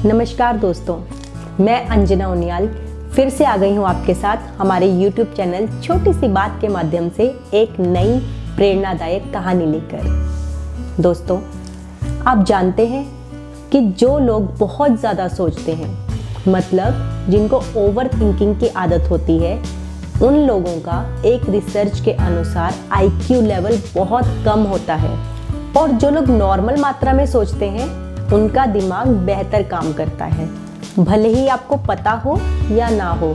नमस्कार दोस्तों, मैं अंजना उनियाल फिर से आ गई हूँ आपके साथ हमारे YouTube चैनल छोटी सी बात के माध्यम से एक नई प्रेरणादायक कहानी लेकर। दोस्तों, आप जानते हैं कि जो लोग बहुत ज़्यादा सोचते हैं, मतलब जिनको ओवर थिंकिंग की आदत होती है, उन लोगों का एक रिसर्च के अनुसार IQ लेवल बहुत कम होता है और जो लोग नॉर्मल मात्रा में सोचते हैं उनका दिमाग बेहतर काम करता है। भले ही आपको पता हो या ना हो,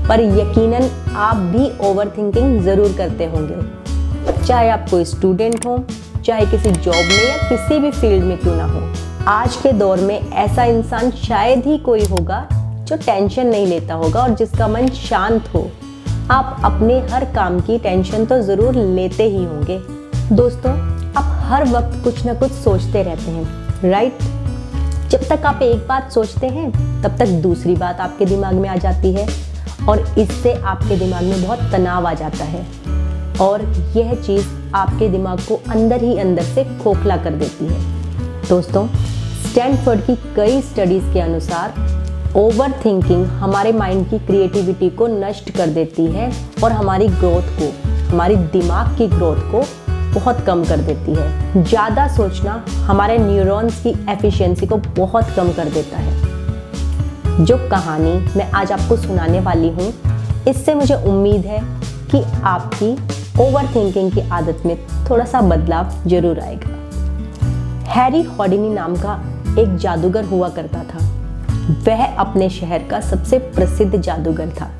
पर यकीनन आप भी ओवर थिंकिंग ज़रूर करते होंगे, चाहे आप कोई स्टूडेंट हो, चाहे किसी जॉब में या किसी भी फील्ड में क्यों ना हो। आज के दौर में ऐसा इंसान शायद ही कोई होगा जो टेंशन नहीं लेता होगा और जिसका मन शांत हो। आप अपने हर काम की टेंशन तो ज़रूर लेते ही होंगे। दोस्तों, आप हर वक्त कुछ ना कुछ सोचते रहते हैं, राइट? जब तक आप एक बात सोचते हैं तब तक दूसरी बात आपके दिमाग में आ जाती है और इससे आपके दिमाग में बहुत तनाव आ जाता है और यह चीज़ आपके दिमाग को अंदर ही अंदर से खोखला कर देती है। दोस्तों, स्टैनफोर्ड की कई स्टडीज़ के अनुसार ओवर थिंकिंग हमारे माइंड की क्रिएटिविटी को नष्ट कर देती है और हमारी ग्रोथ को, हमारी दिमाग की ग्रोथ को बहुत कम कर देती है। ज़्यादा सोचना हमारे न्यूरॉन्स की एफिशिएंसी को बहुत कम कर देता है। जो कहानी मैं आज आपको सुनाने वाली हूँ, इससे मुझे उम्मीद है कि आपकी ओवर थिंकिंग की आदत में थोड़ा सा बदलाव जरूर आएगा। हैरी हॉडिनी नाम का एक जादूगर हुआ करता था। वह अपने शहर का सबसे प्रसिद्ध जादूगर था।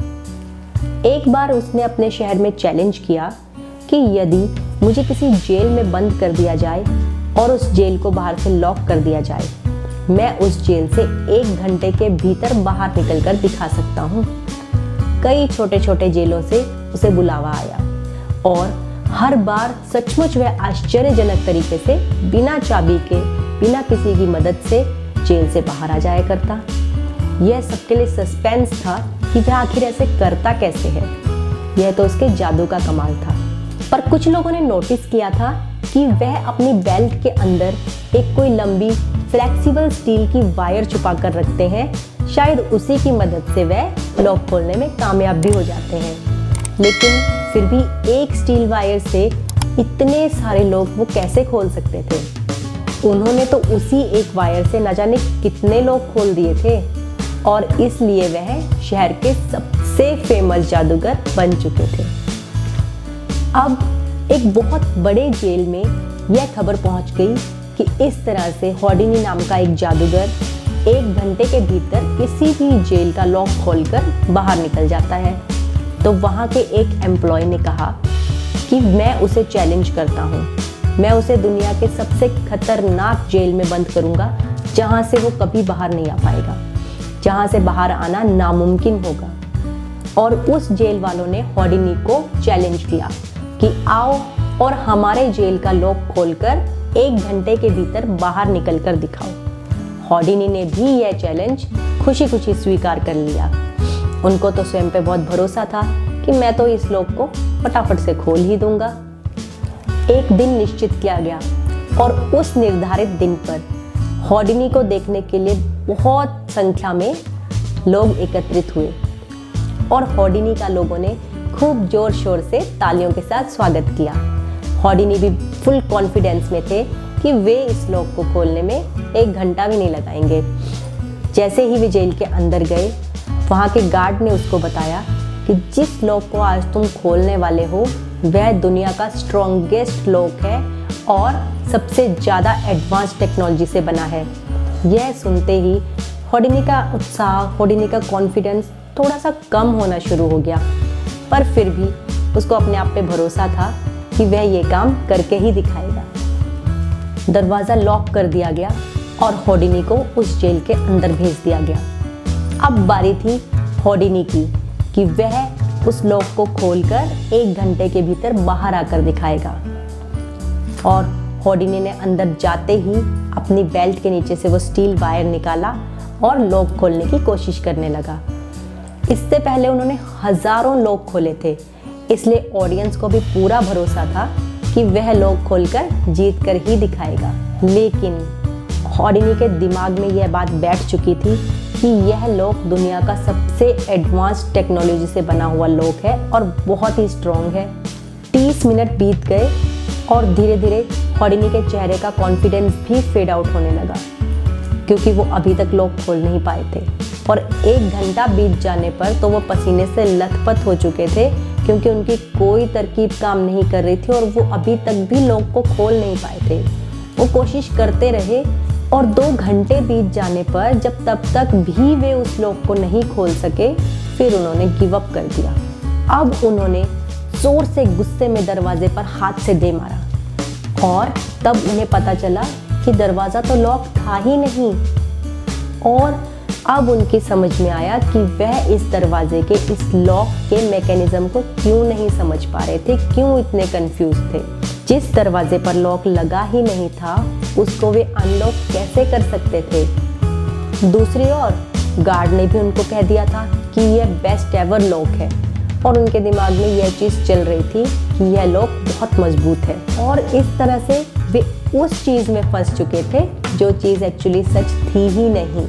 एक बार उसने अपने शहर में चैलेंज किया कि यदि मुझे किसी जेल में बंद कर दिया जाए और उस जेल को बाहर से लॉक कर दिया जाए, मैं उस जेल से 1 घंटे के भीतर बाहर निकलकर दिखा सकता हूँ। कई छोटे छोटे जेलों से उसे बुलावा आया और हर बार सचमुच वह आश्चर्यजनक तरीके से बिना चाबी के, बिना किसी की मदद से जेल से बाहर आ जाया करता। यह सबके लिए सस्पेंस था कि वह आखिर ऐसे करता कैसे है। यह तो उसके जादू का कमाल था। पर कुछ लोगों ने नोटिस किया था कि वह अपनी बेल्ट के अंदर एक कोई लंबी फ्लेक्सिबल स्टील की वायर छुपा कर रखते हैं। शायद उसी की मदद से वह लॉक खोलने में कामयाब भी हो जाते हैं। लेकिन फिर भी एक स्टील वायर से इतने सारे लोग वो कैसे खोल सकते थे? उन्होंने तो उसी एक वायर से न जाने कितने लोग खोल दिए थे और इसलिए वह शहर के सबसे फेमस जादूगर बन चुके थे। अब एक बहुत बड़े जेल में यह खबर पहुंच गई कि इस तरह से हॉडिनी नाम का एक जादूगर 1 घंटे के भीतर किसी भी जेल का लॉक खोलकर बाहर निकल जाता है। तो वहां के एक एम्प्लॉय ने कहा कि मैं उसे चैलेंज करता हूं, मैं उसे दुनिया के सबसे खतरनाक जेल में बंद करूंगा, जहां से वो कभी बाहर नहीं आ पाएगा, जहां से बाहर आना नामुमकिन होगा। और उस जेल वालों ने हॉडिनी को चैलेंज किया कि आओ और हमारे जेल का लॉक खोलकर 1 घंटे के भीतर बाहर निकलकर दिखाओ। हॉडिनी ने भी यह चैलेंज खुशी खुशी स्वीकार कर लिया। उनको तो स्वयं पे बहुत भरोसा था कि मैं तो इस लॉक को फटाफट से खोल ही दूंगा। एक दिन निश्चित किया गया और उस निर्धारित दिन पर हॉडिनी को देखने के लिए बहुत संख्या में लोग एकत्रित हुए और हॉडिनी का लोगों ने खूब जोर शोर से तालियों के साथ स्वागत किया। हॉडिनी भी फुल कॉन्फिडेंस में थे कि वे इस लॉक को खोलने में 1 घंटा भी नहीं लगाएंगे। जैसे ही वे जेल के अंदर गए, वहाँ के गार्ड ने उसको बताया कि जिस लॉक को आज तुम खोलने वाले हो वह दुनिया का स्ट्रॉन्गेस्ट लॉक है और सबसे ज़्यादा एडवांस टेक्नोलॉजी से बना है। यह सुनते ही हॉडिनी का उत्साह, हॉडिनी का कॉन्फिडेंस थोड़ा सा कम होना शुरू हो गया, पर फिर भी उसको अपने आप पे भरोसा था कि वह ये काम करके ही दिखाएगा। दरवाज़ा लॉक कर दिया गया और हॉडिनी को उस जेल के अंदर भेज दिया गया। अब बारी थी हॉडिनी की कि वह उस लॉक को खोलकर 1 घंटे के भीतर बाहर आकर दिखाएगा। और हॉडिनी ने अंदर जाते ही अपनी बेल्ट के नीचे से वो स्टील वायर निकाला और लॉक खोलने की कोशिश करने लगा। इससे पहले उन्होंने हजारों लॉक खोले थे, इसलिए ऑडियंस को भी पूरा भरोसा था कि वह लॉक खोलकर जीत कर ही दिखाएगा। लेकिन हॉडिनी के दिमाग में यह बात बैठ चुकी थी कि यह लॉक दुनिया का सबसे एडवांस टेक्नोलॉजी से बना हुआ लॉक है और बहुत ही स्ट्रॉन्ग है। 30 मिनट बीत गए और धीरे धीरे हॉडिनी के चेहरे का कॉन्फिडेंस भी फेड आउट होने लगा, क्योंकि वो अभी तक लॉक खोल नहीं पाए थे। और 1 घंटा बीत जाने पर तो वो पसीने से लथपथ हो चुके थे, क्योंकि उनकी कोई तरकीब काम नहीं कर रही थी और वो अभी तक भी लॉक को खोल नहीं पाए थे। वो कोशिश करते रहे और 2 घंटे बीत जाने पर जब तब तक भी वे उस लॉक को नहीं खोल सके, फिर उन्होंने गिव अप कर दिया। अब उन्होंने जोर से गुस्से में दरवाजे पर हाथ से दे मारा और तब उन्हें पता चला कि दरवाज़ा तो लॉक था ही नहीं। और अब उनकी समझ में आया कि वह इस दरवाजे के इस लॉक के मैकेनिज्म को क्यों नहीं समझ पा रहे थे, क्यों इतने कंफ्यूज थे। जिस दरवाजे पर लॉक लगा ही नहीं था उसको वे अनलॉक कैसे कर सकते थे। दूसरी ओर गार्ड ने भी उनको कह दिया था कि यह बेस्ट एवर लॉक है और उनके दिमाग में यह चीज़ चल रही थी कि यह लॉक बहुत मजबूत है। और इस तरह से वे उस चीज़ में फंस चुके थे जो चीज़ एक्चुअली सच थी ही नहीं,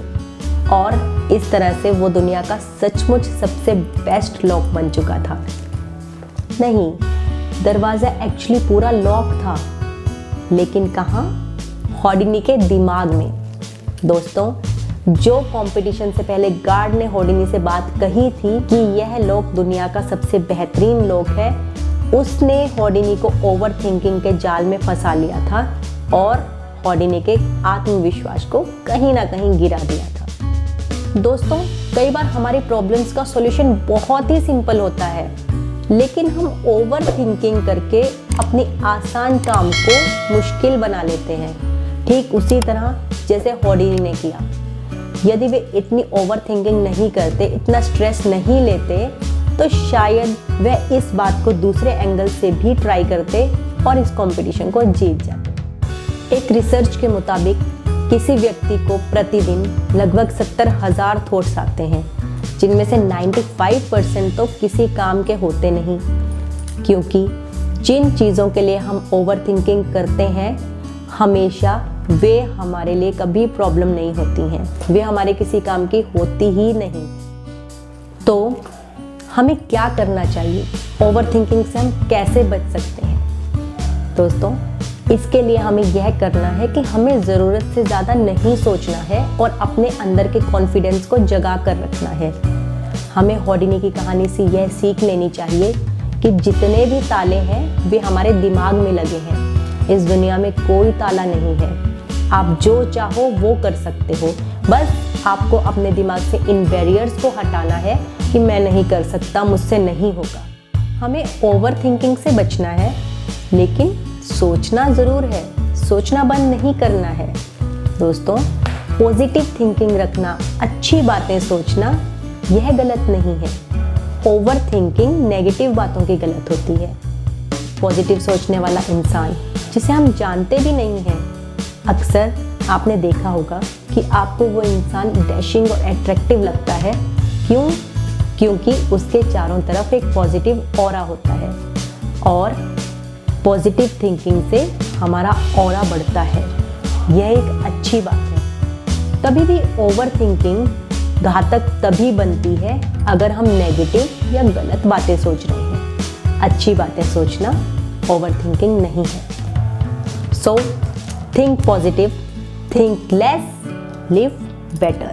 और इस तरह से वो दुनिया का सचमुच सबसे बेस्ट लॉक बन चुका था। नहीं, दरवाज़ा एक्चुअली पूरा लॉक था, लेकिन कहाँ? हॉडिनी के दिमाग में। दोस्तों, जो कंपटीशन से पहले गार्ड ने हॉडिनी से बात कही थी कि यह लॉक दुनिया का सबसे बेहतरीन लॉक है, उसने हॉडिनी को ओवर थिंकिंग के जाल में फंसा लिया था और हॉडिनी के आत्मविश्वास को कहीं ना कहीं गिरा दिया था। दोस्तों, कई बार हमारी प्रॉब्लम्स का सॉल्यूशन बहुत ही सिंपल होता है, लेकिन हम ओवर थिंकिंग करके अपने आसान काम को मुश्किल बना लेते हैं। ठीक उसी तरह जैसे हॉडिनी ने किया। यदि वे इतनी ओवर थिंकिंग नहीं करते, इतना स्ट्रेस नहीं लेते, तो शायद वह इस बात को दूसरे एंगल से भी ट्राई करते और इस कंपटीशन को जीत जाते। एक रिसर्च के मुताबिक किसी व्यक्ति को प्रतिदिन लगभग 70,000 थॉट्स आते हैं, जिनमें से 95% तो किसी काम के होते नहीं, क्योंकि जिन चीज़ों के लिए हम ओवर थिंकिंग करते हैं हमेशा वे हमारे लिए कभी प्रॉब्लम नहीं होती हैं, वे हमारे किसी काम की होती ही नहीं। तो हमें क्या करना चाहिए? ओवर थिंकिंग से हम कैसे बच सकते हैं? दोस्तों, इसके लिए हमें यह करना है कि हमें ज़रूरत से ज़्यादा नहीं सोचना है और अपने अंदर के कॉन्फिडेंस को जगा कर रखना है। हमें हॉडिनी की कहानी से यह सीख लेनी चाहिए कि जितने भी ताले हैं वे हमारे दिमाग में लगे हैं। इस दुनिया में कोई ताला नहीं है, आप जो चाहो वो कर सकते हो। बस आपको अपने दिमाग से इन बैरियर्स को हटाना है कि मैं नहीं कर सकता, मुझसे नहीं होगा। हमें ओवर थिंकिंग से बचना है, लेकिन सोचना ज़रूर है, सोचना बंद नहीं करना है। दोस्तों, पॉजिटिव थिंकिंग रखना, अच्छी बातें सोचना, यह गलत नहीं है। ओवर थिंकिंग नेगेटिव बातों की गलत होती है। पॉजिटिव सोचने वाला इंसान, जिसे हम जानते भी नहीं हैं, अक्सर आपने देखा होगा कि आपको वो इंसान डैशिंग और अट्रैक्टिव लगता है। क्यों? क्योंकि उसके चारों तरफ एक पॉजिटिव ऑरा होता है और पॉजिटिव थिंकिंग से हमारा ऑरा बढ़ता है। यह एक अच्छी बात है। कभी भी ओवर थिंकिंग घातक तभी बनती है अगर हम नेगेटिव या गलत बातें सोच रहे हैं। अच्छी बातें सोचना ओवर थिंकिंग नहीं है। So, think positive, think less, live better.